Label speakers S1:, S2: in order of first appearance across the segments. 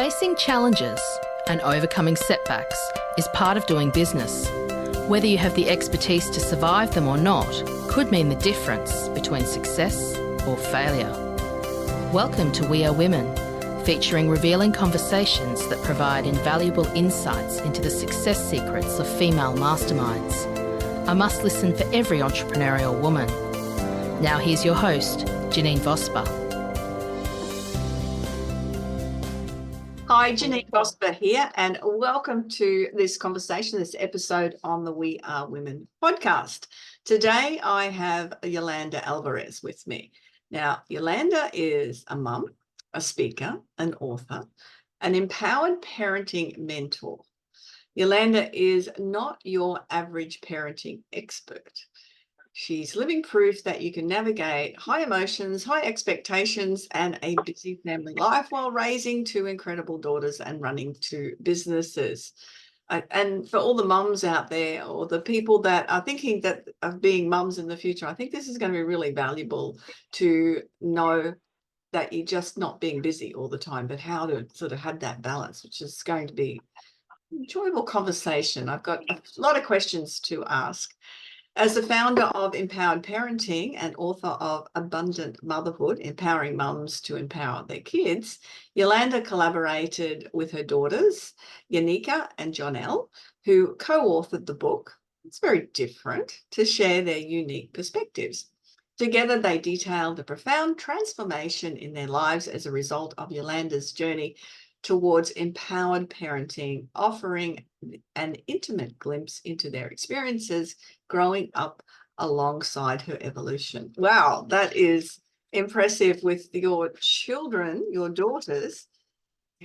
S1: Facing challenges and overcoming setbacks is part of doing business. Whether you have the expertise to survive them or not could mean the difference between success or failure. Welcome to We Are Women, featuring revealing conversations that provide invaluable insights into the success secrets of female masterminds. A must listen for every entrepreneurial woman. Now here's your host, Janine Vosper.
S2: Hi, Yanika Vosper here, and welcome to this conversation, this episode on the We Are Women podcast. Today, I have Yolanda Alvares with me. Now, Yolanda is a mum, a speaker, an author, an empowered parenting mentor. Yolanda is not your average parenting expert. She's living proof that you can navigate high emotions, high expectations, and a busy family life while raising two incredible daughters and running two businesses. And for all the mums out there, or the people that are thinking that of being mums in the future, I think this is going to be really valuable to know that you're just not being busy all the time, but how to sort of have that balance, which is going to be an enjoyable conversation. I've got a lot of questions to ask. As the founder of Empowered Parenting and author of Abundant Motherhood, Empowering Mums to Empower Their Kids, Yolanda collaborated with her daughters, Yanika and Jonelle, who co-authored the book. It's very different, to share their unique perspectives. Together, they detailed the profound transformation in their lives as a result of Yolanda's journey towards empowered parenting, offering an intimate glimpse into their experiences growing up alongside her evolution. Wow, that is impressive with your children, your daughters,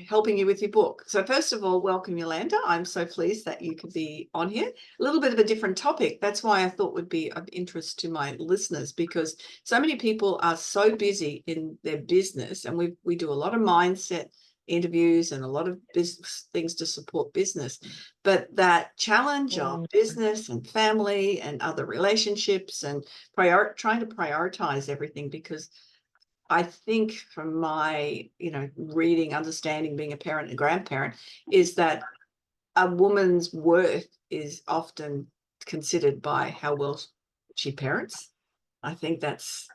S2: helping you with your book. So first of all, welcome, Yolanda. I'm so pleased that you could be on here. A little bit of a different topic. That's why I thought would be of interest to my listeners, because so many people are so busy in their business, and we do a lot of mindset interviews and a lot of business things to support business, but that challenge of business and family and other relationships and trying to prioritize everything, because I think from my reading, understanding, being a parent and grandparent, is that a woman's worth is often considered by how well she parents. I think that's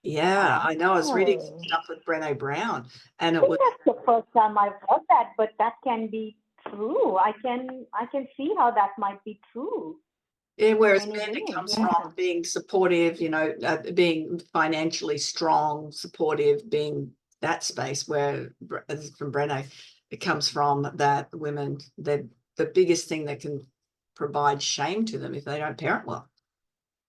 S2: I know. I was reading some stuff with Brené Brown, and it was.
S3: That's the first time I've heard that, but that can be true. I can see how that might be true.
S2: Yeah, whereas men, it comes from being supportive, being financially strong, supportive, being that space where, from Brené, it comes from that women, the biggest thing that can provide shame to them if they don't parent well,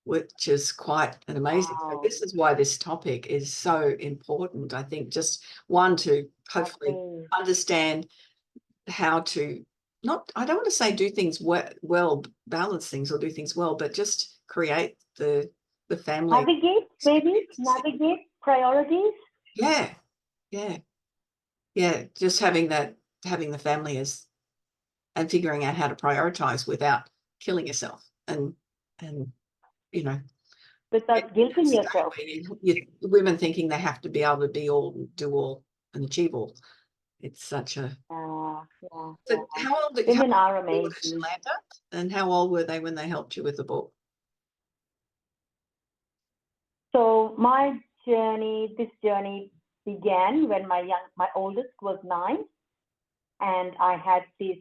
S2: which is quite an amazing.
S3: Wow.
S2: So this is why this topic is so important. I think just one, to hopefully understand how to I don't want to say do things well, balance things or do things well, but just create the family.
S3: Navigate priorities.
S2: Yeah. Just having the family and figuring out how to prioritize without killing yourself and
S3: without guilting yourself.
S2: Women thinking they have to be able to be all, do all, and achieve all. It's such a. So how old
S3: women are amazing,
S2: Yolanda? And how old were they when they helped you with the book?
S3: So this journey began when my oldest was 9, and I had this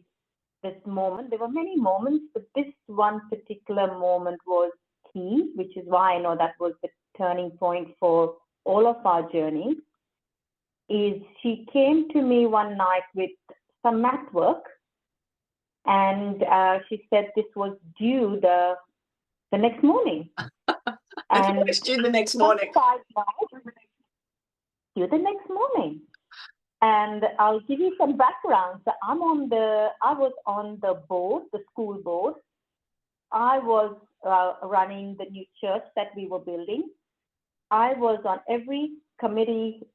S3: moment. There were many moments, but this one particular moment was key, which is why I know that was the turning point for all of our journey. Is she came to me one night with some math work, and she said this was due the next morning.
S2: And it's due the next morning.
S3: Due the next morning. And I'll give you some background. So I was on the board, the school board. I was running the new church that we were building. I was on every committee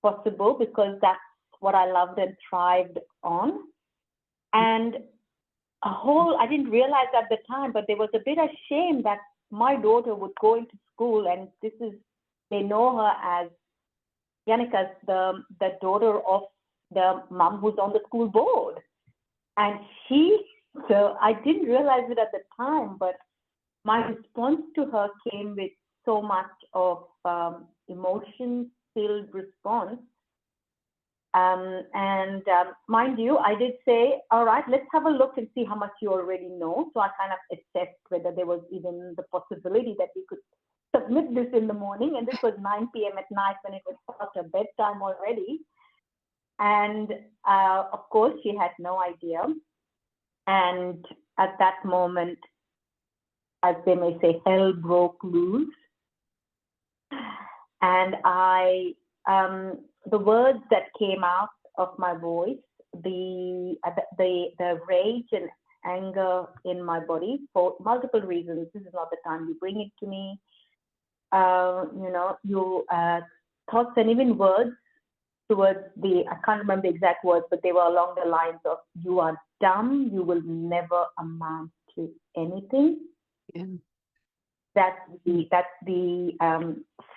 S3: possible because that's what I loved and thrived on. And I didn't realize at the time, but there was a bit of shame that my daughter would go into school, and they know her as Yanika's the daughter of the mom who's on the school board. And so I didn't realize it at the time, but my response to her came with so much of emotion-filled response. Mind you, I did say, all right, let's have a look and see how much you already know. So I kind of assessed whether there was even the possibility that we could submit this in the morning. And this was 9 p.m. at night when it was past her bedtime already. And of course, she had no idea. And at that moment, as they may say, hell broke loose. And the words that came out of my voice, the rage and anger in my body for multiple reasons. This is not the time you bring it to me. Your thoughts and even words towards I can't remember the exact words, but they were along the lines of, you are dumb, you will never amount to anything.
S2: Yeah.
S3: That's the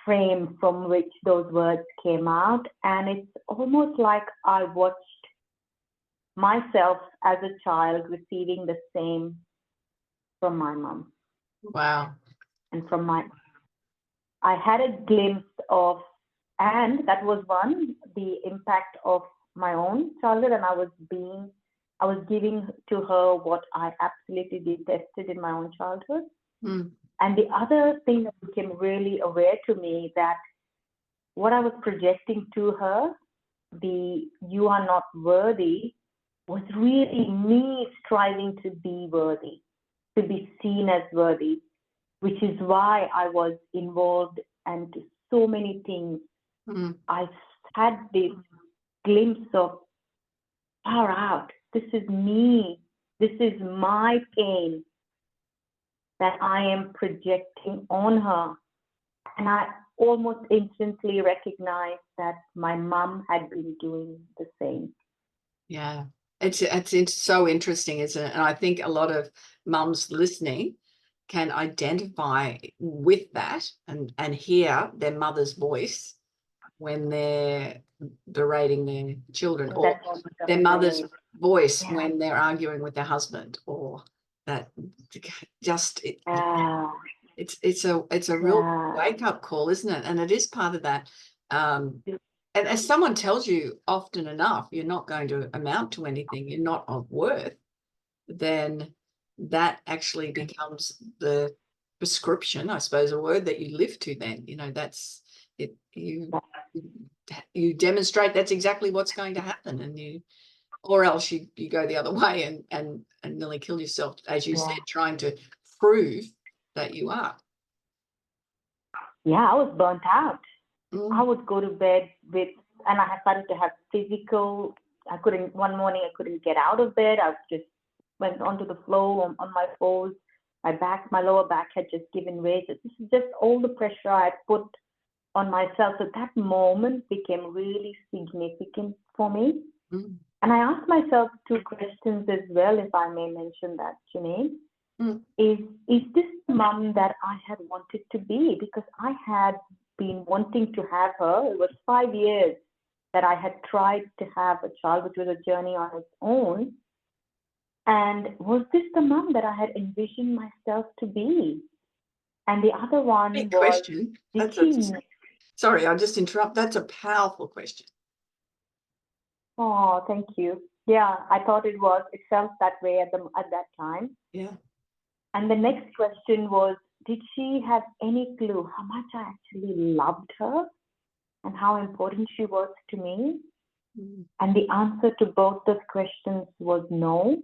S3: frame from which those words came out. And it's almost like I watched myself as a child receiving the same from my mom.
S2: Wow.
S3: And I had a glimpse of, and that was the impact of my own childhood, and I was giving to her what I absolutely detested in my own childhood. And the other thing that became really aware to me, that what I was projecting to her, the you are not worthy, was really me striving to be worthy, to be seen as worthy, which is why I was involved and so many things. I had this glimpse of, far out, this is me, this is my pain that I am projecting on her. And I almost instantly recognized that my mom had been doing the same.
S2: Yeah, it's so interesting, isn't it? And I think a lot of mums listening can identify with that and hear their mother's voice when they're berating their children, or their mother's voice when they're arguing with their husband, or that just it's a real wake-up call, isn't it? And it is part of that. And as someone tells you often enough, you're not going to amount to anything, you're not of worth, then that actually becomes the prescription, I suppose, a word that you live to then. That's it. You demonstrate that's exactly what's going to happen, and or else you go the other way and nearly kill yourself, as you said, trying to prove that you are.
S3: Yeah, I was burnt out. I would go to bed and I had started to have physical, one morning I couldn't get out of bed. I just went onto the floor on my fours. My lower back had just given way. So this is just all the pressure I had put on myself. So that moment became really significant for me. And I asked myself 2 questions as well, if I may mention that, Janine. Is this the mom that I had wanted to be? Because I had been wanting to have her. It was 5 years that I had tried to have a child, which was a journey on its own. And was this the mom that I had envisioned myself to be? And the other one was,
S2: question. Sorry, I'll just interrupt. That's a powerful question.
S3: Oh, thank you. Yeah, I thought it felt that way at that time.
S2: Yeah.
S3: And the next question was, did she have any clue how much I actually loved her and how important she was to me? And the answer to both those questions was no.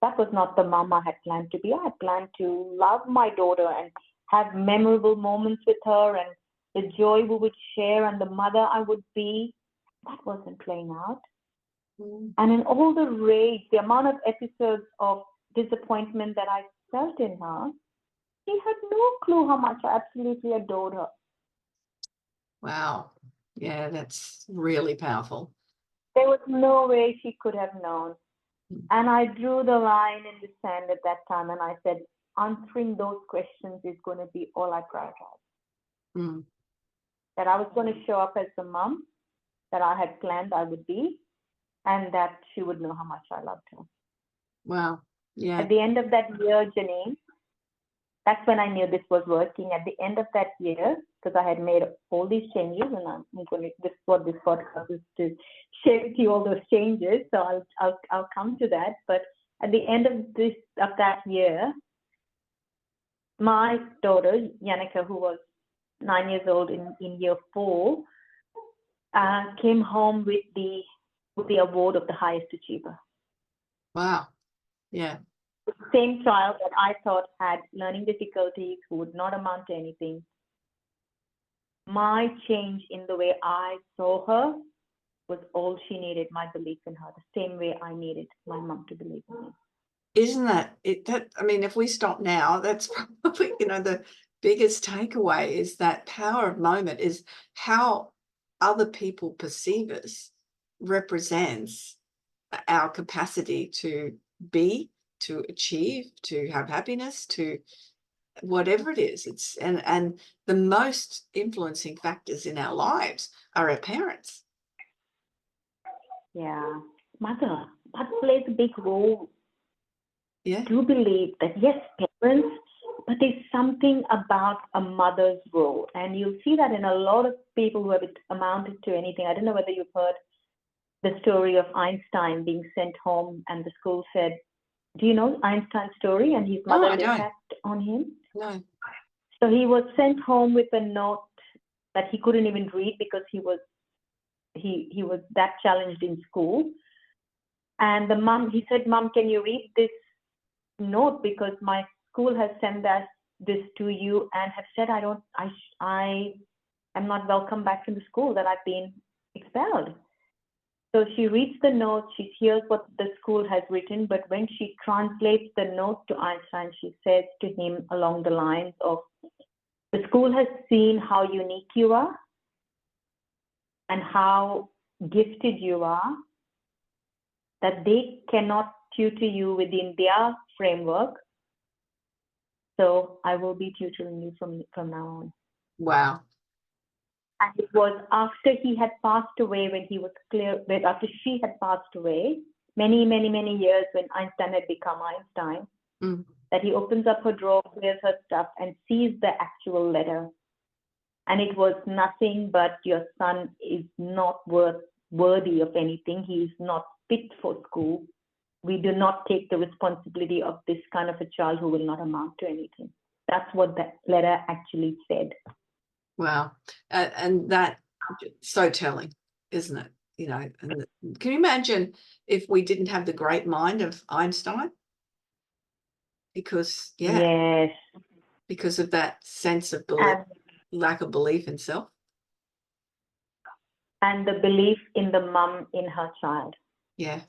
S3: That was not the mom I had planned to be. I had planned to love my daughter and have memorable moments with her, and the joy we would share, and the mother I would be. That wasn't playing out. And in all the rage, the amount of episodes of disappointment that I felt in her, she had no clue how much I absolutely adored her.
S2: Wow. Yeah, that's really powerful.
S3: There was no way she could have known. And I drew the line in the sand at that time, and I said, answering those questions is going to be all I prioritize. That I was going to show up as the mom that I had planned I would be, and that she would know how much I loved her.
S2: Wow. Yeah.
S3: At the end of that year, Janine, that's when I knew this was working. At the end of that year, because I had made all these changes, and I'm going to, this is what this podcast is, to share with you all those changes. So I'll come to that. But at the end of that year, my daughter Yanika, who was 9 years old in year 4, came home with the award of the highest achiever.
S2: Wow. Yeah.
S3: Same child that I thought had learning difficulties, who would not amount to anything. My change in the way I saw her was all she needed, my belief in her, the same way I needed my mum to believe in me.
S2: Isn't that it? I mean, if we stop now, that's probably, the biggest takeaway is that power of moment is how other people perceive us represents our capacity to be, to achieve, to have happiness, to whatever it is. It's and the most influencing factors in our lives are our parents.
S3: Yeah. Mother plays a big role.
S2: Yeah.
S3: Do believe that, yes, parents, but there's something about a mother's role. And you'll see that in a lot of people who have amounted to anything. I don't know whether you've heard the story of Einstein being sent home, and the school said, do you know Einstein's story? And his mother attacked on him.
S2: No.
S3: So he was sent home with a note that he couldn't even read because he was that challenged in school. And he said, Mom, can you read this note, because my school has sent this to you and have said I am not welcome back in the school, that I've been expelled. So she reads the note, she hears what the school has written, but when she translates the note to Einstein, she says to him along the lines of, the school has seen how unique you are and how gifted you are, that they cannot tutor you within their framework. So I will be tutoring you from now on.
S2: Wow.
S3: And it was after he had passed away, after she had passed away, many, many, many years, when Einstein had become Einstein, that he opens up her drawer, clears her stuff, and sees the actual letter. And it was nothing but, your son is not worthy of anything. He is not fit for school. We do not take the responsibility of this kind of a child who will not amount to anything. That's what that letter actually said.
S2: Wow. And that, so telling, isn't it? And can you imagine if we didn't have the great mind of Einstein? Because,
S3: yes,
S2: because of that sense of belief, lack of belief in self.
S3: And the belief in the mum in her child.
S2: Yeah.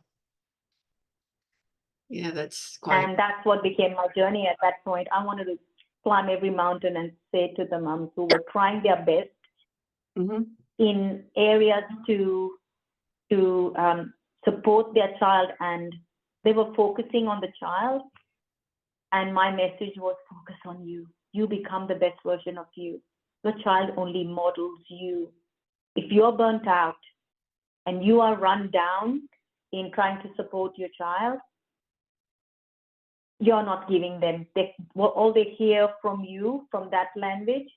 S2: Yeah, that's quite.
S3: And that's what became my journey at that point. I wanted to climb every mountain and say to the mums who were trying their best in areas to support their child, and they were focusing on the child. And my message was, focus on you. You become the best version of you. The child only models you. If you're burnt out and you are run down in trying to support your child, you're not giving them, all they hear from you, from that language,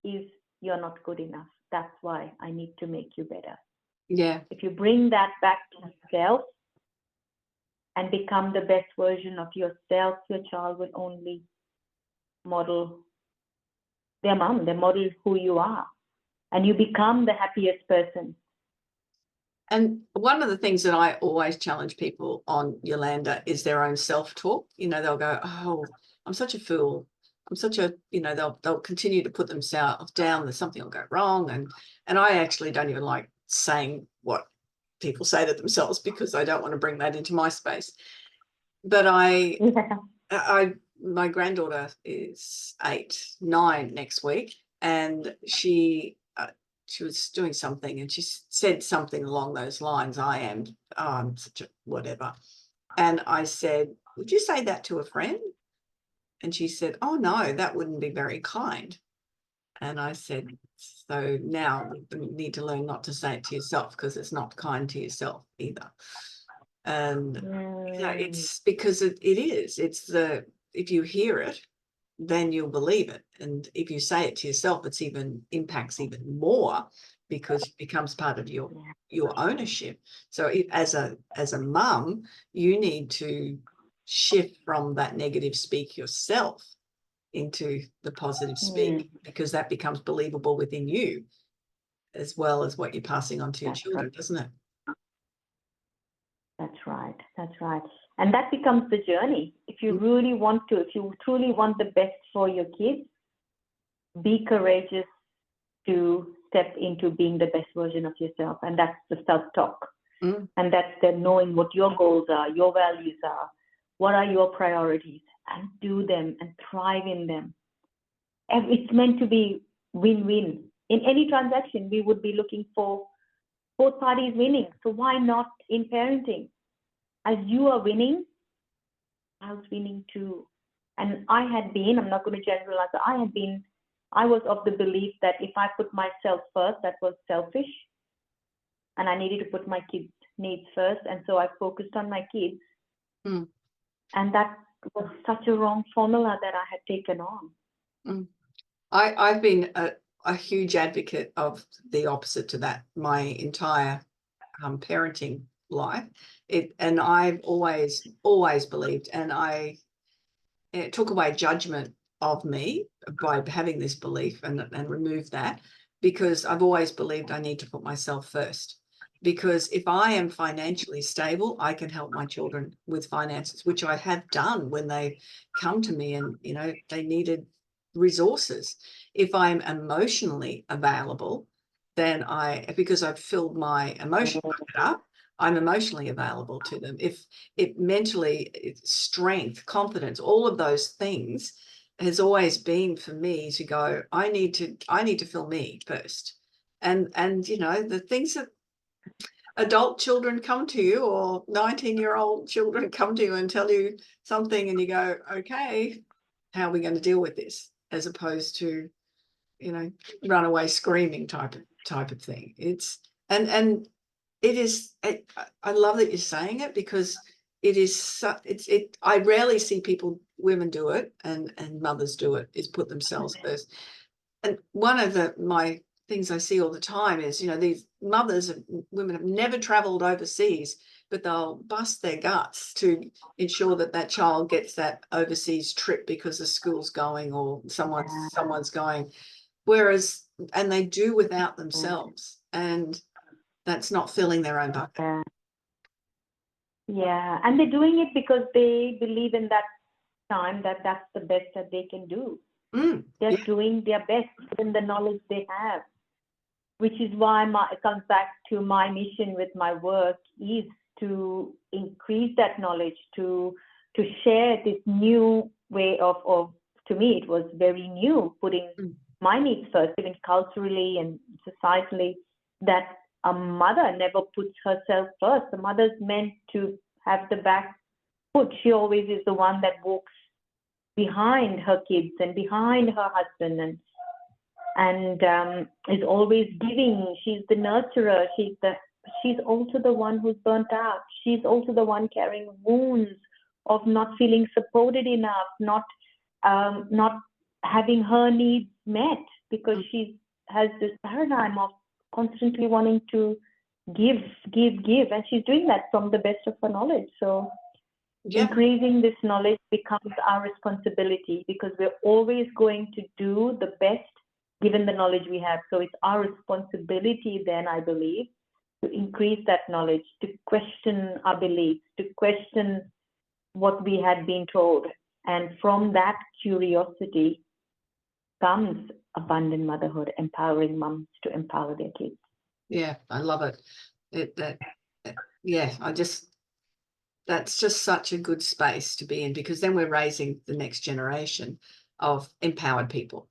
S3: is you're not good enough. That's why I need to make you better.
S2: Yeah.
S3: If you bring that back to yourself and become the best version of yourself, your child will only model their mom, they model who you are, and you become the happiest person.
S2: And one of the things that I always challenge people on, Yolanda, is their own self-talk. They'll go, oh, I'm such a fool. I'm such a, they'll continue to put themselves down. There's something will go wrong. And I actually don't even like saying what people say to themselves, because I don't want to bring that into my space. But my granddaughter is 9 next week, and she was doing something, and she said something along those lines. I'm such a whatever. And I said, would you say that to a friend? And she said, oh no, that wouldn't be very kind. And I said, so now you need to learn not to say it to yourself, because it's not kind to yourself either. And it's because it is. It's if you hear it, then you'll believe it. And if you say it to yourself, it's even impacts even more, because it becomes part of your ownership. So as a mum, you need to shift from that negative speak yourself into the positive speak, because that becomes believable within you, as well as what you're passing on to your children, doesn't it?
S3: That's right. That's right. And that becomes the journey. If you really want to, if you truly want the best for your kids, be courageous to step into being the best version of yourself. And that's the self-talk. And that's the knowing what your goals are, your values are, what are your priorities, and do them and thrive in them. And it's meant to be win-win. In any transaction, we would be looking for both parties winning. So why not in parenting? As you are winning, I was winning too. And I'm not going to generalize, but I was of the belief that if I put myself first, that was selfish. And I needed to put my kids' needs first. And so I focused on my kids. And that was such a wrong formula that I had taken on.
S2: I've been a huge advocate of the opposite to that my entire parenting life. And I've always believed, and it took away judgment of me by having this belief and remove that, because I've always believed I need to put myself first. Because if I am financially stable, I can help my children with finances, which I have done when they come to me and, they needed resources. If I'm emotionally available, then because I've filled my emotion bucket up, I'm emotionally available to them. If it mentally, strength, confidence, all of those things has always been for me to go, I need to fill me first. And the things that adult children come to you, or 19-year-old children come to you and tell you something, and you go, okay, how are we going to deal with this? As opposed to, run away screaming type of thing. And it is, I love that you're saying it, because it is, I rarely see women do it, and mothers do it, is put themselves first. And one of my things I see all the time is, these women have never traveled overseas, but they'll bust their guts to ensure that child gets that overseas trip because the school's going, or someone's going. And they do without themselves, and that's not filling their own bucket.
S3: Yeah, and they're doing it because they believe in that time that that's the best that they can do. They're doing their best in the knowledge they have, which is why it comes back to my mission with my work, is to increase that knowledge, to share this new way of to me, it was very new, putting my needs first, even culturally and societally, that a mother never puts herself first. The mother's meant to have the back foot. She always is the one that walks behind her kids and behind her husband, and is always giving. She's the nurturer. She's also the one who's burnt out. She's also the one carrying wounds of not feeling supported enough, not having her needs met, because she has this paradigm of constantly wanting to give, and she's doing that from the best of her knowledge. So increasing this knowledge becomes our responsibility, because we're always going to do the best given the knowledge we have. So it's our responsibility then, I believe, to increase that knowledge, to question our beliefs, to question what we had been told. And from that curiosity comes abundant motherhood, empowering moms to empower their kids.
S2: Yeah, I love it. That's just such a good space to be in, because then we're raising the next generation of empowered people.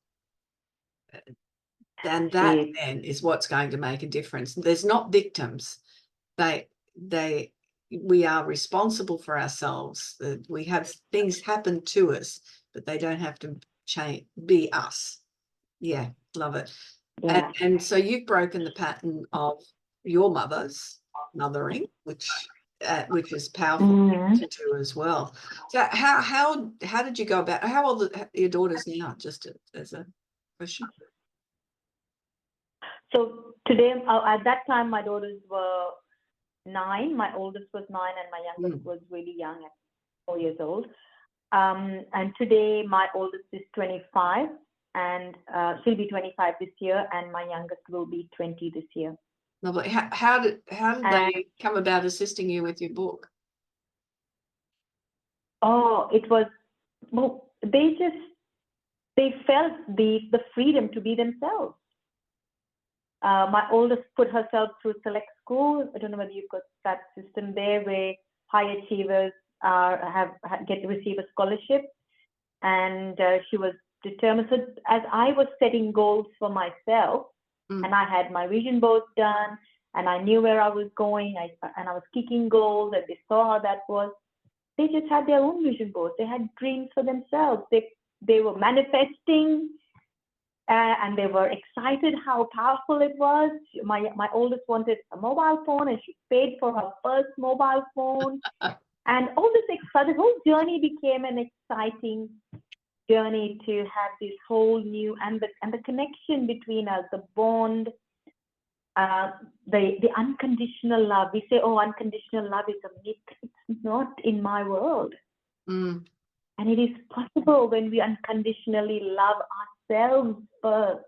S2: And that then is what's going to make a difference. There's not victims. We are responsible for ourselves. We have things happen to us, but they don't have to be us. Yeah, love it.
S3: Yeah.
S2: And so you've broken the pattern of your mother's mothering, which is powerful
S3: Mhm.
S2: to do as well. So how did you go about? How old are your daughters now? Just as a question.
S3: So today, at that time, my daughters were 9. My oldest was 9, and my youngest was really young at 4 years old. And today, my oldest is 25, and she'll be 25 this year, and my youngest will be 20 this year.
S2: Lovely. How did
S3: And
S2: they come about assisting you with your book?
S3: it was, well, they felt the freedom to be themselves. My oldest put herself through select school. I don't know whether you've got that system there where high achievers get to receive a scholarship, and she was determined. So as I was setting goals for myself, and I had my vision boards done, and I knew where I was going, and I was kicking goals, and they saw how that was. They just had their own vision boards. They had dreams for themselves. They were manifesting. And they were excited how powerful it was. My oldest wanted a mobile phone, and she paid for her first mobile phone. And all this exciting, the whole journey became an exciting journey to have this whole new, and the connection between us, the bond, the unconditional love. We say, oh, unconditional love is a myth. It's not in my world. And it is possible when we unconditionally love ourselves first.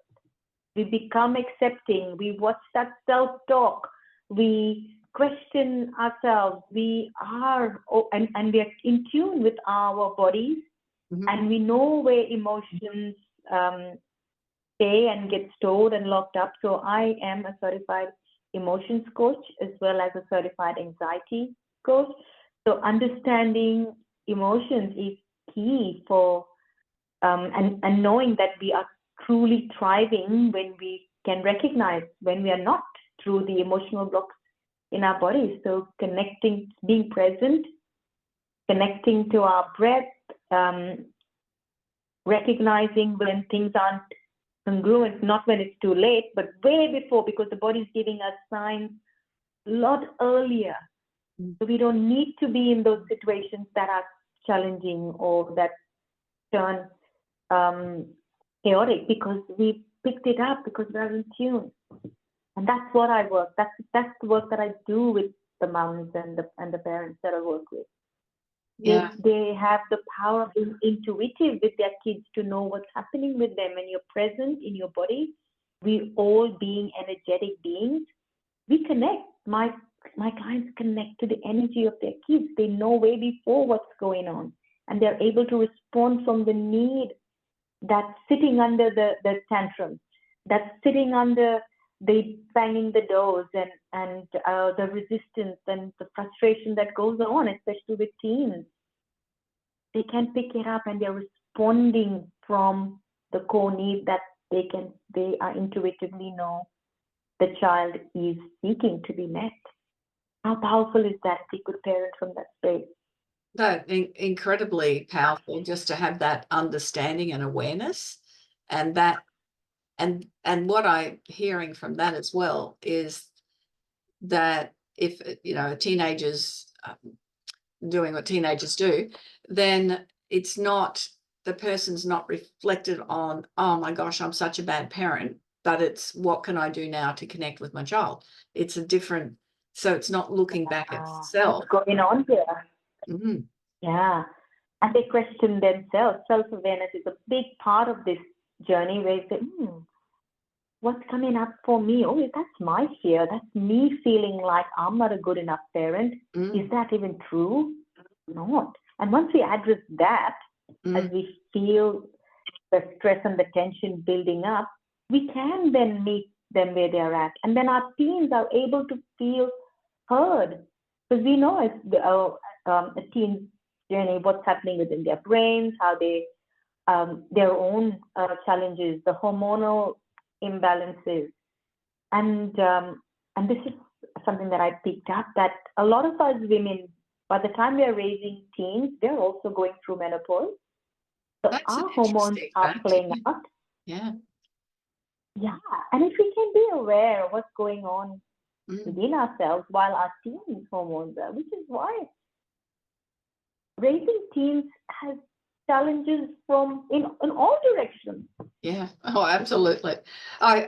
S3: We become accepting. We watch that self-talk. We question ourselves. We are, and we are in tune with our bodies. And we know where emotions stay and get stored and locked up. So I am a certified emotions coach as well as a certified anxiety coach. So understanding emotions is key for and knowing that we are truly thriving when we can recognize when we are not through the emotional blocks in our bodies. So connecting, being present, connecting to our breath, recognizing when things aren't congruent, not when it's too late, but way before, because the body is giving us signs a lot earlier. So we don't need to be in those situations that are challenging or that turn chaotic, because we picked it up because we're in tune. And that's what I work. That's the work that I do with the moms and the parents that I work with.
S2: Yeah.
S3: They have the power of being intuitive with their kids to know what's happening with them. When you're present in your body, we all being energetic beings, we connect. My clients connect to the energy of their kids. They know way before what's going on, and they're able to respond from the need that's sitting under the tantrum, that's sitting under the banging the doors and the resistance and the frustration that goes on, especially with teens. They can pick it up, and they're responding from the core need that they are intuitively know the child is seeking to be met. How powerful is that if we could parent from that space?
S2: That incredibly powerful, just to have that understanding and awareness, and that and what I'm hearing from that as well is that if a teenager's doing what teenagers do, then it's not, the person's not reflected on, oh my gosh, I'm such a bad parent, but it's what can I do now to connect with my child. It's a different, so it's not looking back at self.
S3: What's going on here? Yeah. And they question themselves. Self-awareness is a big part of this journey, where you say, what's coming up for me? Oh, that's my fear. That's me feeling like I'm not a good enough parent. Is that even true? Not. And once we address that, as we feel the stress and the tension building up, we can then meet them where they're at. And then our teens are able to feel heard. Because we know as a teen's journey, what's happening within their brains, how they, their own challenges, the hormonal imbalances. And this is something that I picked up, that a lot of us women, by the time we are raising teens, they're also going through menopause. So
S2: That's
S3: our
S2: an
S3: hormones
S2: interesting
S3: are
S2: fact.
S3: playing out.
S2: Yeah.
S3: Yeah, and if we can be aware of what's going on within ourselves while our teens hormones are, which is why raising teens has challenges from in all directions.
S2: Yeah. Oh, absolutely. I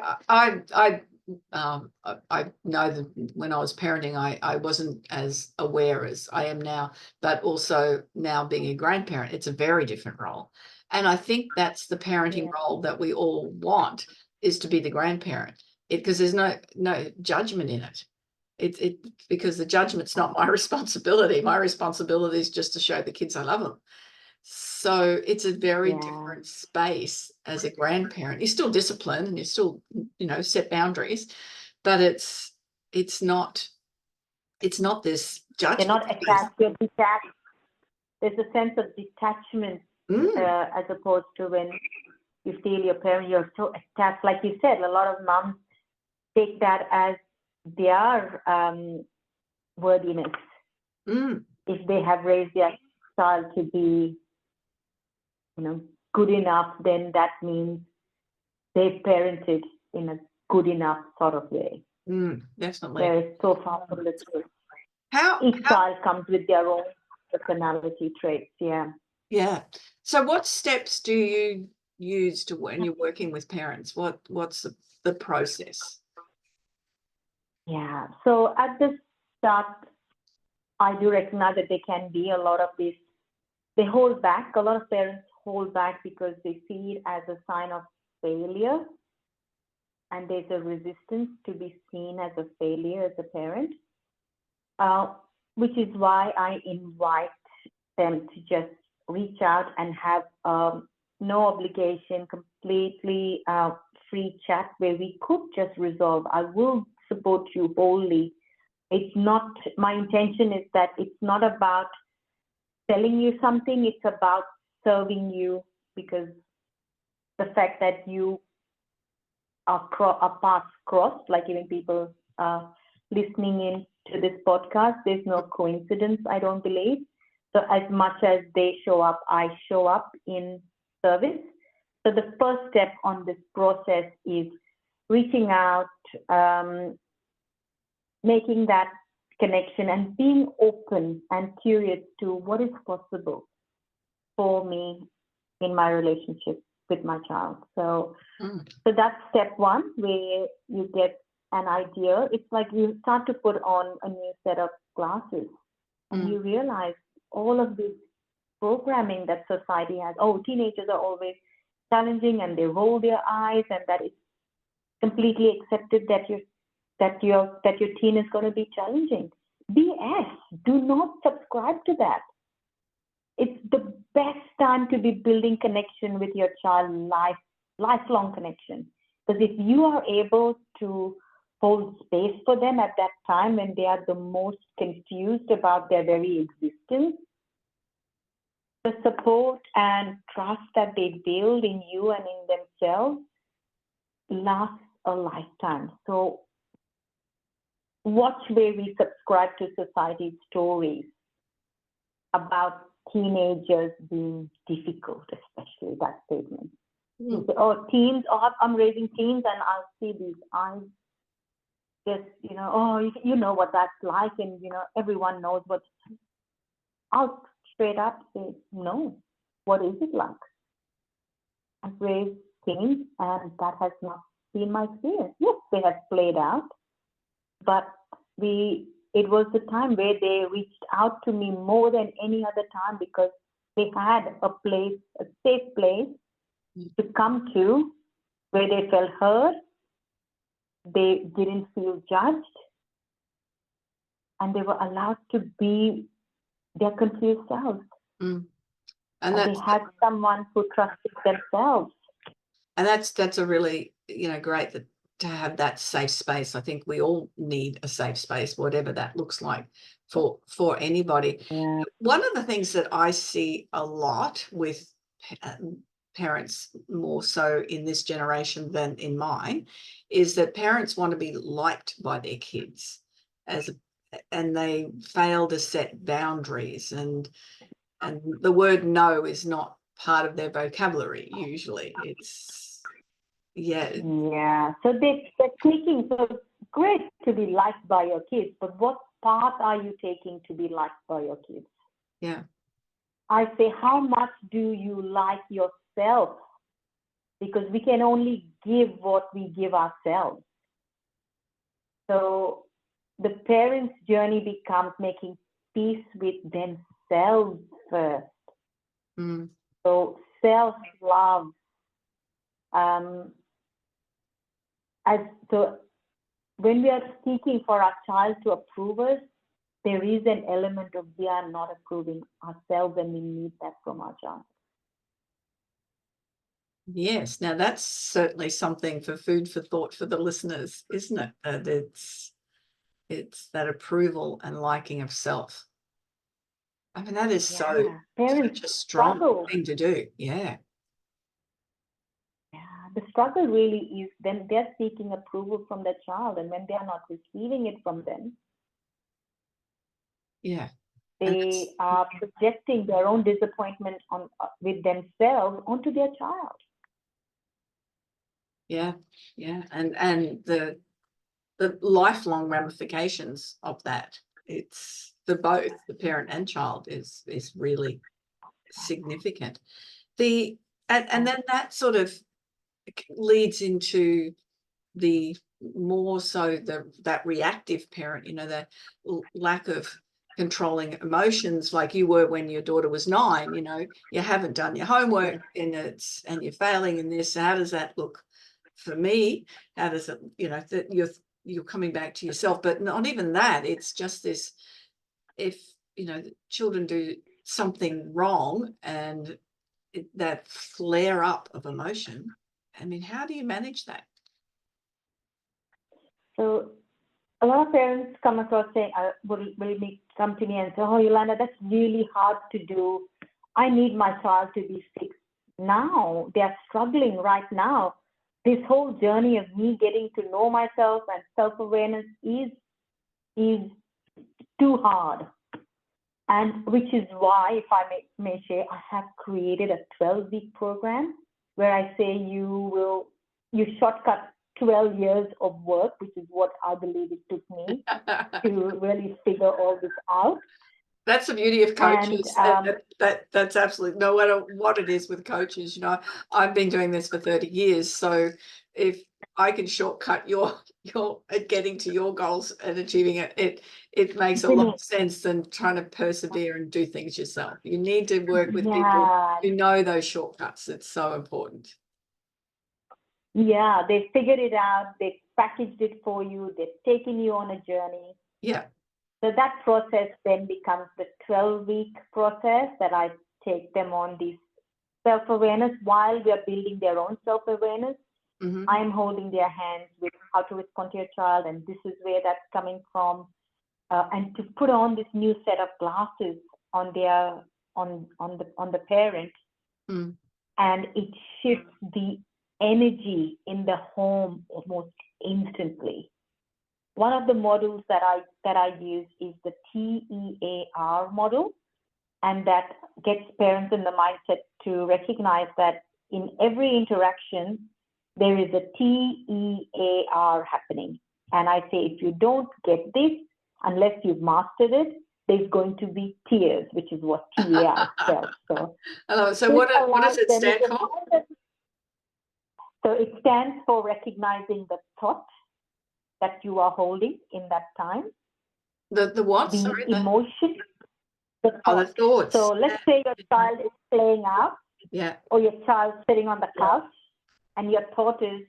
S2: know that when I was parenting, I wasn't as aware as I am now, but also now being a grandparent, it's a very different role. And I think that's the parenting role that we all want, is to be the grandparent. Because there's no judgment in it. It because the judgment's not my responsibility. My responsibility is just to show the kids I love them. So it's a very different space as a grandparent. You're still disciplined and you still, set boundaries, but it's not this
S3: They're
S2: judgment.
S3: not attached, they're detached. There's a sense of detachment as opposed to when you feel your parent, you're so attached. Like you said, a lot of moms take that as their worthiness. If they have raised their child to be, good enough, then that means they parented in a good enough sort of way.
S2: Definitely.
S3: Whereas so far from the truth.
S2: How
S3: Each child comes with their own personality traits.
S2: Yeah. So what steps do you use to when you're working with parents? What's the process?
S3: Yeah. So at the start, I do recognize that there can be a lot of this. They hold back. A lot of parents hold back because they see it as a sign of failure. And there's a resistance to be seen as a failure as a parent, which is why I invite them to just reach out and have no obligation, completely free chat where we could just resolve. I will support you wholly. It's not, my intention is that it's not about telling you something, it's about serving you, because the fact that you are paths crossed, like even people listening in to this podcast, there's no coincidence, I don't believe. So as much as they show up, I show up in service. So the first step on this process is reaching out, making that connection and being open and curious to what is possible for me in my relationship with my child. So that's step one, where you get an idea. It's like you start to put on a new set of glasses and you realize all of this programming that society has. Oh, teenagers are always challenging and they roll their eyes, and that it's completely accepted that your teen is going to be challenging. BS. Do not subscribe to that. It's the best time to be building connection with your child, lifelong connection. Because if you are able to hold space for them at that time when they are the most confused about their very existence, the support and trust that they build in you and in themselves lasts a lifetime. So watch where we subscribe to society's stories about teenagers being difficult, especially that statement. You say, oh, teens, I'm raising teens, and I'll see these eyes just, you know what that's like, and, everyone knows what. I'll straight up say, no, what is it like? I've raised teens, and that has not been my experience. Yes, they have played out, but it was the time where they reached out to me more than any other time, because they had a safe place to come to where they felt heard, they didn't feel judged, and they were allowed to be their confused selves.
S2: And
S3: they had someone who trusted themselves.
S2: And that's a really, great to have that safe space. I think we all need a safe space, whatever that looks like for anybody.
S3: Yeah.
S2: One of the things that I see a lot with parents, more so in this generation than in mine, is that parents want to be liked by their kids, and they fail to set boundaries, and the word no is not part of their vocabulary. Usually it's Yeah.
S3: Yeah. So they're taking, so it's great to be liked by your kids, but what part are you taking to be liked by your kids?
S2: Yeah.
S3: I say, how much do you like yourself? Because we can only give what we give ourselves. So the parent's journey becomes making peace with themselves first.
S2: Mm.
S3: So self-love. So when we are seeking for our child to approve us, there is an element of we are not approving ourselves, and we need that from our child.
S2: Yes. Now that's certainly something for food for thought for the listeners, isn't it? It's that approval and liking of self. I mean, that is
S3: Yeah, parents
S2: such a strong
S3: struggle.
S2: thing to do. Yeah.
S3: Yeah, the struggle really is then they're seeking approval from their child, and when they are not receiving it from them,
S2: Yeah.
S3: they are projecting their own disappointment on with themselves onto their child.
S2: Yeah. Yeah. And the lifelong ramifications of that. It's for both the parent and child is really significant. And then that sort of leads into the more so that reactive parent, the lack of controlling emotions like you were when your daughter was 9. You haven't done your homework and you're failing in this. How does that look for me? How does it, that you're coming back to yourself, but not even that. It's just this, if children do something wrong and that flare up of emotion, I mean, how do you manage that?
S3: So a lot of parents come across saying, will come to me and say, oh, Yolanda, that's really hard to do. I need my child to be fixed now. They are struggling right now. This whole journey of me getting to know myself and self-awareness is too hard. And which is why, if I may share, I have created a 12-week program where I say you shortcut 12 years of work, which is what I believe it took me to really figure all this out.
S2: That's the beauty of coaches. That's absolutely, no matter what it is with coaches, I've been doing this for 30 years. So if I can shortcut your getting to your goals and achieving it, it makes a lot of sense than trying to persevere and do things yourself. You need to work with people who know those shortcuts. It's so important.
S3: Yeah, they figured it out. They packaged it for you. They've taken you on a journey.
S2: Yeah.
S3: So that process then becomes the 12-week process that I take them on this self-awareness while we are building their own self-awareness.
S2: Mm-hmm.
S3: I'm holding their hands with how to respond to your child, and this is where that's coming from, and to put on this new set of glasses on the parent, and it shifts the energy in the home almost instantly. One of the models that I use is the TEAR model, and that gets parents in the mindset to recognize that in every interaction, there is a TEAR happening. And I say, if you don't get this, unless you've mastered it, there's going to be tears, which is what TEAR spells.
S2: So what does it stand for?
S3: So it stands for recognizing the thought that you are holding in that time.
S2: The what?
S3: The
S2: Sorry,
S3: emotion.
S2: the thoughts.
S3: So let's say your child is playing out, or your child's sitting on the couch, and your thought is,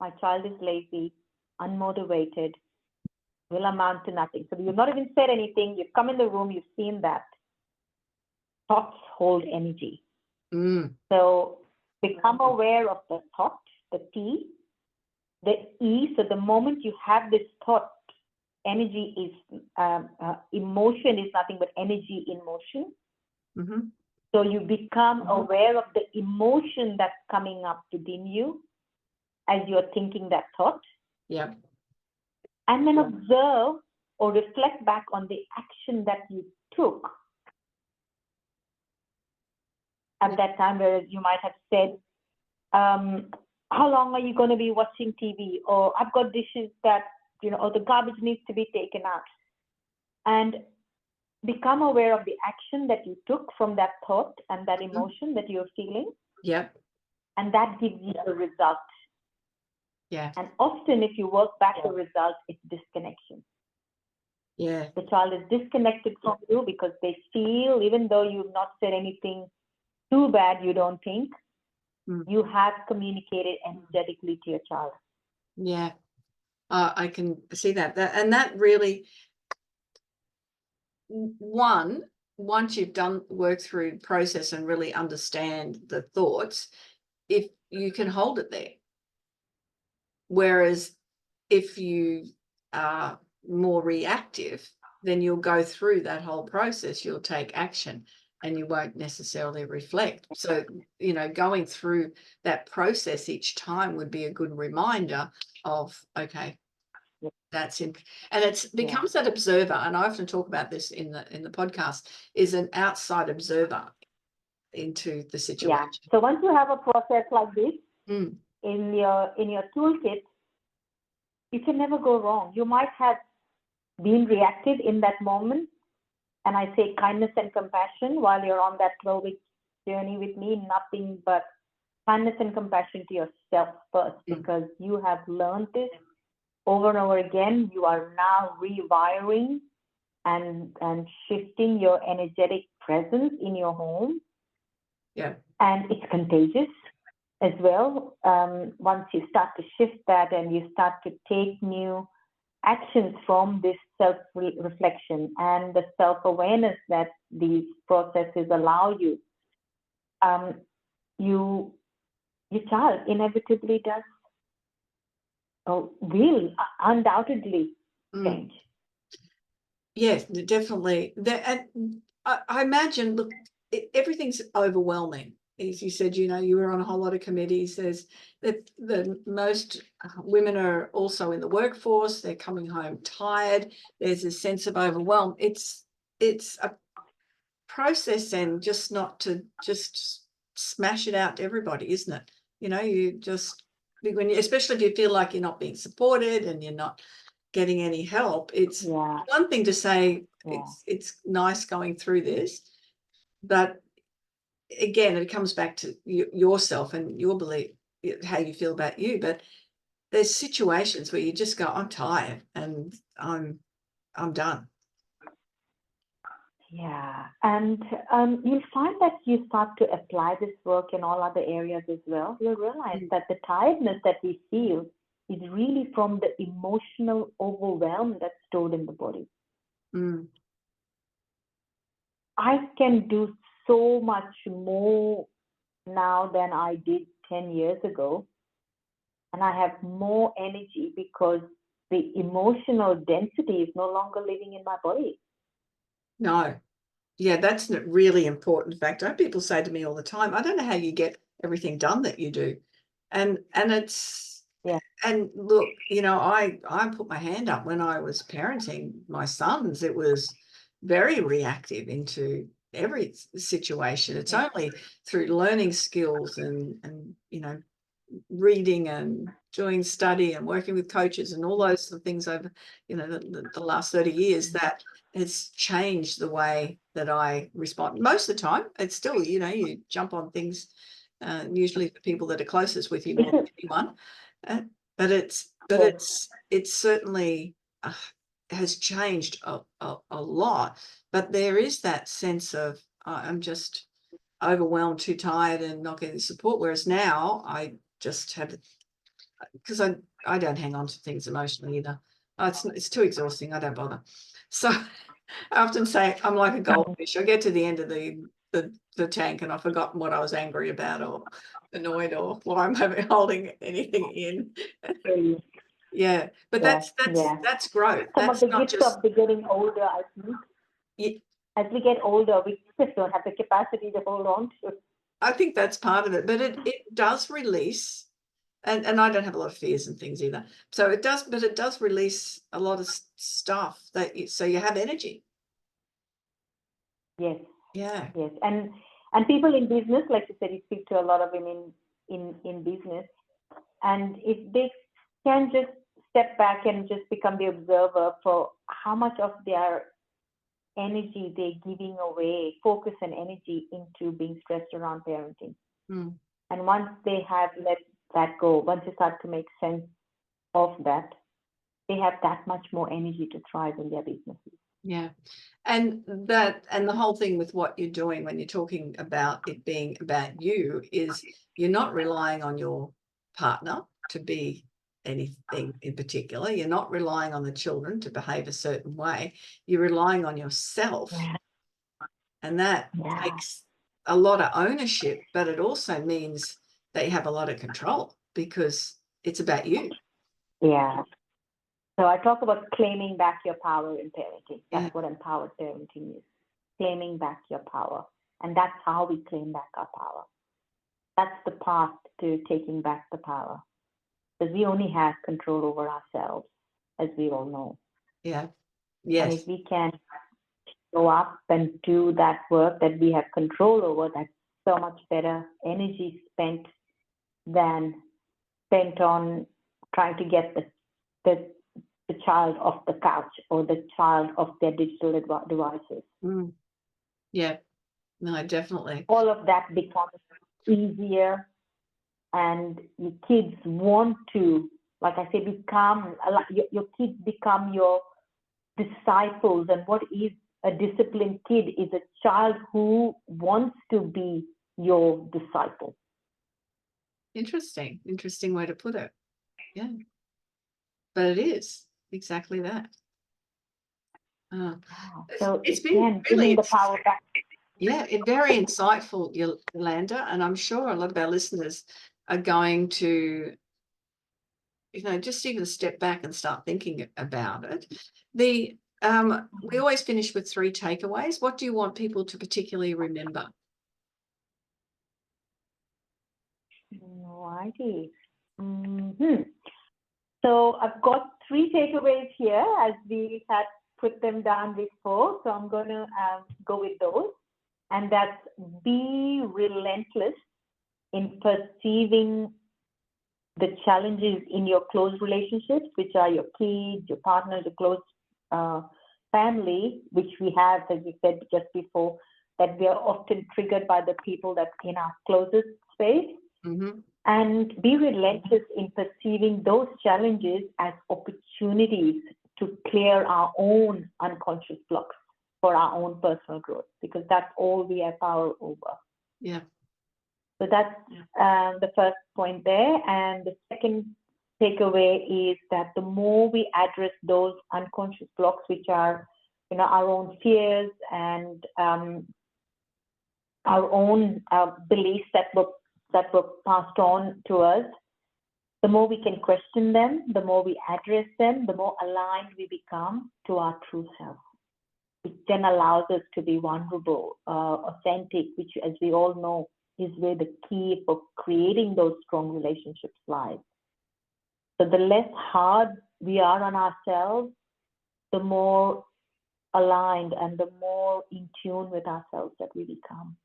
S3: my child is lazy, unmotivated, will amount to nothing. So you've not even said anything. You've come in the room, you've seen that. Thoughts hold energy. So become aware of the thought, the T, the E. So the moment you have this thought, energy is, emotion is nothing but energy in motion.
S2: Mm-hmm.
S3: So you become aware of the emotion that's coming up within you as you're thinking that thought.
S2: Yeah.
S3: And then observe or reflect back on the action that you took at that time, whereas you might have said, how long are you going to be watching TV? Or I've got dishes that, or the garbage needs to be taken out. And become aware of the action that you took from that thought and that emotion that you're feeling.
S2: Yep.
S3: And that gives you a result.
S2: Yeah.
S3: And often if you work back the result, it's disconnection.
S2: Yeah.
S3: The child is disconnected from you because they feel, even though you've not said anything too bad, you don't think, you have communicated energetically to your child.
S2: Yeah. I can see that. And that really, once you've done work through process and really understand the thoughts, if you can hold it there. Whereas if you are more reactive, then you'll go through that whole process, you'll take action and you won't necessarily reflect. So, going through that process each time would be a good reminder of, okay, that's in, and it becomes that observer. And I often talk about this in the podcast, is an outside observer into the situation.
S3: Yeah. So once you have a process like this in your toolkit, you can never go wrong. You might have been reactive in that moment, and I say kindness and compassion while you're on that 12-week journey with me, nothing but kindness and compassion to yourself first, because you have learned this over and over again. You are now rewiring and shifting your energetic presence in your home.
S2: Yeah.
S3: And it's contagious as well. Once you start to shift that and you start to take new actions from this self-reflection and the self-awareness that these processes allow you, your child inevitably does, will undoubtedly change.
S2: Yes, definitely. And I imagine, look, everything's overwhelming. As you said, you were on a whole lot of committees. There's the most women are also in the workforce. They're coming home tired. There's a sense of overwhelm. It's a process, and just not to just smash it out to everybody, isn't it? You just, especially if you feel like you're not being supported and you're not getting any help. It's one thing to say it's nice going through this, but again, it comes back to yourself and your belief, how you feel about you. But there's situations where you just go, I'm tired and I'm done.
S3: Yeah, and you'll find that you start to apply this work in all other areas as well. You'll realize that the tiredness that we feel is really from the emotional overwhelm that's stored in the body. I can do so much more now than I did 10 years ago. And I have more energy because the emotional density is no longer living in my body.
S2: No. Yeah, that's a really important factor. People say to me all the time, I don't know how you get everything done that you do. And it's, and look, I put my hand up when I was parenting my sons. It was very reactive into every situation. It's only through learning skills and reading and doing study and working with coaches and all those things over, the last 30 years that has changed the way that I respond. Most of the time, it's still, you jump on things, usually the people that are closest with you more than anyone. But it's certainly has changed a lot. But there is that sense of I'm just overwhelmed, too tired, and not getting support. Whereas now I just have, because I don't hang on to things emotionally either. It's too exhausting. I don't bother. So I often say I'm like a goldfish. I get to the end of the tank and I've forgotten what I was angry about or annoyed or why I'm holding anything in. Yeah, but that's growth.
S3: Some
S2: That's
S3: of the
S2: not
S3: gifts of getting older, I think. As we get older, we just don't have the capacity to hold on to.
S2: I think that's part of it, but it does release, and I don't have a lot of fears and things either. So it does release a lot of stuff so you have energy.
S3: Yes.
S2: Yeah.
S3: Yes. And people in business, like you said, you speak to a lot of women in business. And if they can just step back and just become the observer for how much of their energy they're giving away, focus and energy into being stressed around parenting.
S2: Mm.
S3: And once they have let that go, once they start to make sense of that, they have that much more energy to thrive in their businesses.
S2: Yeah. And the whole thing with what you're doing when you're talking about it being about you is you're not relying on your partner to be anything in particular. You're not relying on the children to behave a certain way. You're relying on yourself.
S3: Yeah.
S2: And that takes a lot of ownership, but it also means that you have a lot of control because it's about you.
S3: Yeah. So I talk about claiming back your power in parenting. That's what empowered parenting is. Claiming back your power. And that's how we claim back our power. That's the path to taking back the power. Because we only have control over ourselves, as we all know.
S2: Yeah. Yes.
S3: And if we can go up and do that work that we have control over, that's so much better energy spent than spent on trying to get the child off the couch or the child off their digital devices.
S2: Mm. Yeah. No, definitely.
S3: All of that becomes easier, and your kids want to, like I say, your kids become your disciples. And what is a disciplined kid is a child who wants to be your disciple.
S2: Interesting way to put it. Yeah. But it is exactly that.
S3: So
S2: it's been
S3: giving
S2: really
S3: the power back.
S2: Yeah, very insightful, Yolanda, and I'm sure a lot of our listeners are going to, just even step back and start thinking about it. We always finish with 3 takeaways. What do you want people to particularly remember?
S3: Alrighty. So I've got 3 takeaways here as we had put them down before. So I'm going to go with those. And that's be relentless in perceiving the challenges in your close relationships, which are your kids, your partner, your close family, which we have, as you said just before, that we are often triggered by the people that's in our closest space.
S2: Mm-hmm.
S3: And be relentless in perceiving those challenges as opportunities to clear our own unconscious blocks for our own personal growth, because that's all we have power over.
S2: Yeah.
S3: So that's the first point there. And the second takeaway is that the more we address those unconscious blocks, which are, our own fears and our own beliefs that were passed on to us, the more we can question them, the more we address them, the more aligned we become to our true self. It then allows us to be vulnerable, authentic, which, as we all know, is where the key for creating those strong relationships lies. So the less hard we are on ourselves, the more aligned and the more in tune with ourselves that we become.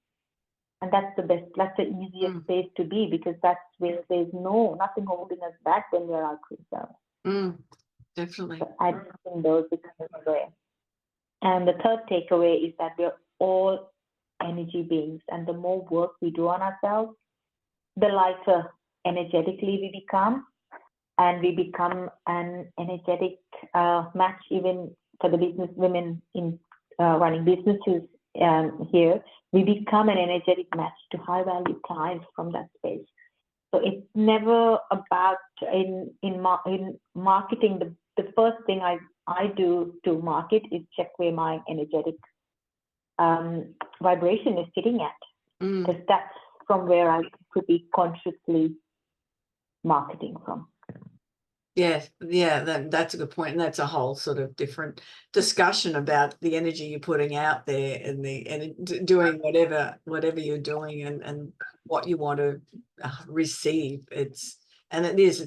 S3: And that's the easiest space to be, because that's where there's nothing holding us back when we're our true self.
S2: Definitely.
S3: So addressing those becomes rare. And the third takeaway is that we're all energy beings, and the more work we do on ourselves, the lighter energetically we become, and we become an energetic match even for the business women in running businesses here. We become an energetic match to high value clients from that space. So it's never about in marketing. The first thing I do to market is check where my energetic vibration is sitting at, because that's from where I could be consciously marketing from.
S2: Yes, yeah, that's a good point, and that's a whole sort of different discussion about the energy you're putting out there and doing whatever you're doing and what you want to receive. It's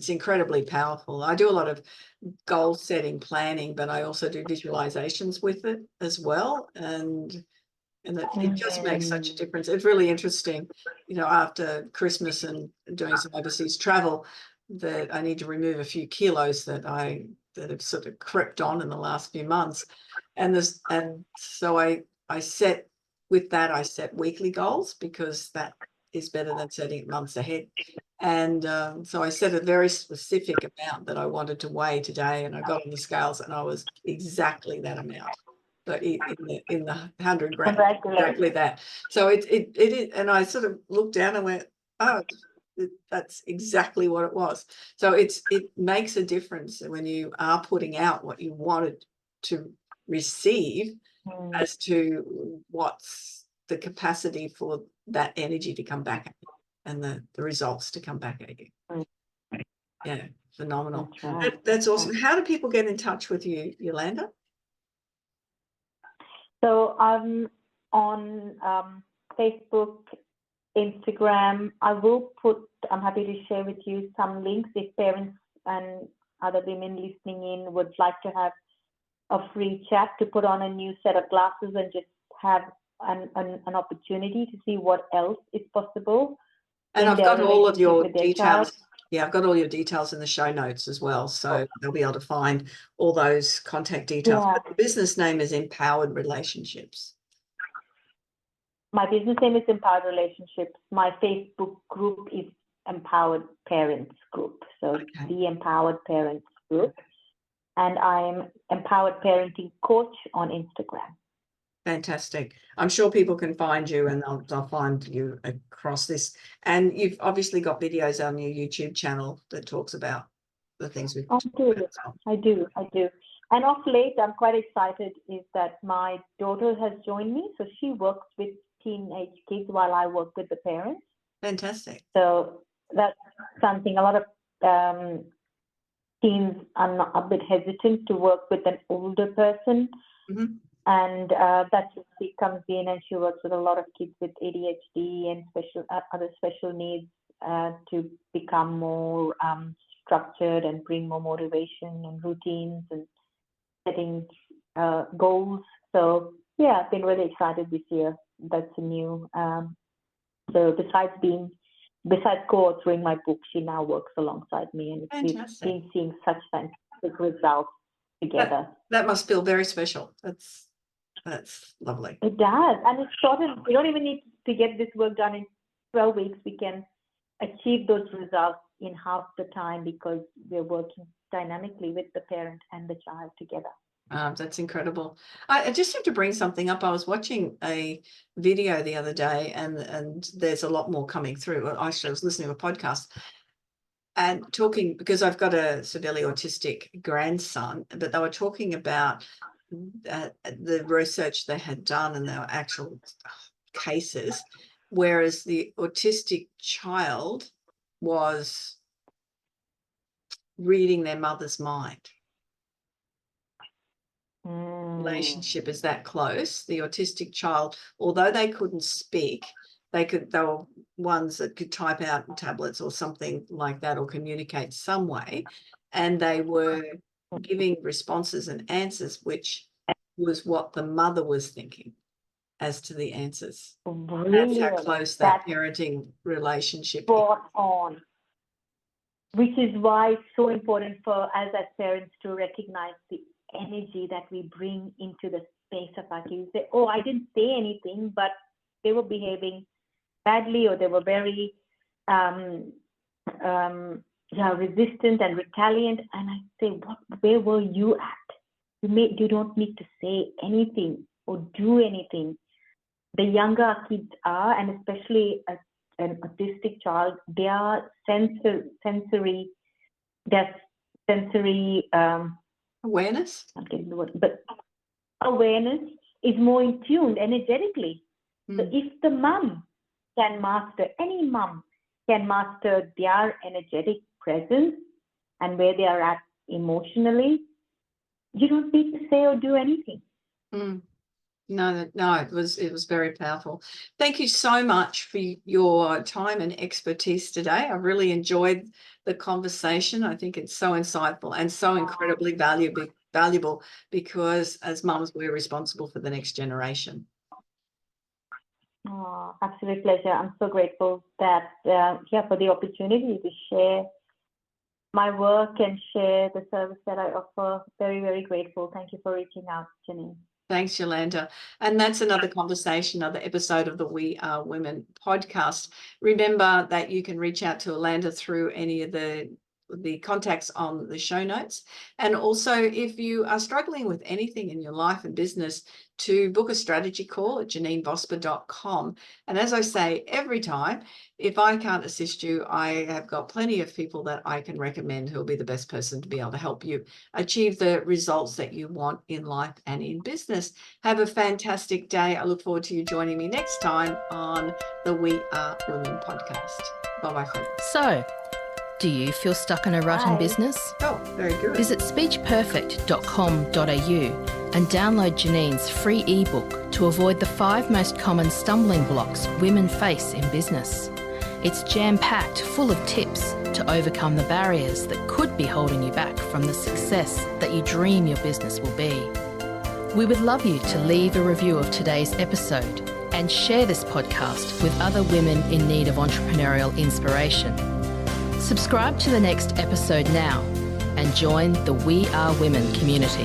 S2: incredibly powerful. I do a lot of goal setting planning, but I also do visualizations with it as well, and it just makes such a difference. It's really interesting, after Christmas and doing some overseas travel, that I need to remove a few kilos that have sort of crept on in the last few months. And so I set weekly goals, because that is better than setting it months ahead. And so I set a very specific amount that I wanted to weigh today, and I got on the scales and I was exactly that amount. So in the 100 grams, exactly that. So it is, and I sort of looked down and went, oh, that's exactly what it was. So it makes a difference when you are putting out what you wanted to receive, as to what's the capacity for that energy to come back at you, and the results to come back at you. Yeah, phenomenal.
S3: That's right.
S2: That's awesome. How do people get in touch with you, Yolanda?
S3: So I'm on Facebook, Instagram. I'm happy to share with you some links if parents and other women listening in would like to have a free chat, to put on a new set of glasses and just have an opportunity to see what else is possible.
S2: And I've got all of your details.
S3: Child.
S2: Yeah, I've got all your details in the show notes as well. So they'll be able to find all those contact details.
S3: Yeah.
S2: But the business name is Empowered Relationships.
S3: My business name is Empowered Relationships. My Facebook group is Empowered Parents Group. So the Empowered Parents Group. And I'm Empowered Parenting Coach on Instagram.
S2: Fantastic. I'm sure people can find you, and they'll find you across this. And you've obviously got videos on your YouTube channel that talks about the things we've talked about as well.
S3: I do. And of late, I'm quite excited is that my daughter has joined me. So she works with teenage kids while I work with the parents.
S2: Fantastic.
S3: So that's something a lot of teens are not a bit hesitant to work with an older person.
S2: Mm-hmm.
S3: And that's when she comes in, and she works with a lot of kids with ADHD and other special needs to become more structured and bring more motivation and routines and setting goals. So yeah, I've been really excited this year. That's a new. So besides co-authoring my book, she now works alongside me, and we've been seeing such fantastic results together.
S2: That must feel very special. That's lovely.
S3: It does. And it's shortened. We don't even need to get this work done in 12 weeks. We can achieve those results in half the time, because we're working dynamically with the parent and the child together.
S2: That's incredible. I just have to bring something up. I was watching a video the other day, and there's a lot more coming through. Actually, I was listening to a podcast and talking, because I've got a severely autistic grandson, but they were talking about the research they had done, and there were actual cases, whereas the autistic child was reading their mother's mind. Relationship is that close. The autistic child, although they couldn't speak, they were ones that could type out in tablets or something like that, or communicate some way, and they were giving responses and answers which was what the mother was thinking as to the answers. Brilliant. That's how close that parenting relationship is.
S3: On. Which is why it's so important for us as parents to recognize the energy that we bring into the space of our kids. Say, oh, I didn't say anything, but they were behaving badly, or they were very resistant and retaliant. And I say, where were you at? You don't need to say anything or do anything. The younger our kids are, and especially an autistic child, their sensory
S2: awareness.
S3: I'm getting the word, but awareness is more in tune energetically. So if the mum can master, any mum can master their energetic presence and where they are at emotionally, you don't need to say or do anything.
S2: No, it was very powerful. Thank you so much for your time and expertise today. I really enjoyed the conversation. I think it's so insightful and so incredibly valuable, because as mums, we're responsible for the next generation.
S3: Oh, absolute pleasure. I'm so grateful that for the opportunity to share my work and share the service that I offer. Very, very grateful. Thank you for reaching out, Janine.
S2: Thanks, Yolanda. And that's another conversation, another episode of the We Are Women podcast. Remember that you can reach out to Yolanda through any of the contacts on the show notes. And also, if you are struggling with anything in your life and business, to book a strategy call at janinebosper.com. And as I say every time, if I can't assist you, I have got plenty of people that I can recommend who will be the best person to be able to help you achieve the results that you want in life and in business. Have a fantastic day. I look forward to you joining me next time on the We Are Women podcast. Bye-bye, folks.
S1: So, do you feel stuck in a rut in
S3: Bye.
S1: business?
S2: Oh, very good.
S1: Visit speechperfect.com.au and download Janine's free ebook to avoid the 5 most common stumbling blocks women face in business. It's jam-packed, full of tips to overcome the barriers that could be holding you back from the success that you dream your business will be. We would love you to leave a review of today's episode and share this podcast with other women in need of entrepreneurial inspiration. Subscribe to the next episode now and join the We Are Women community.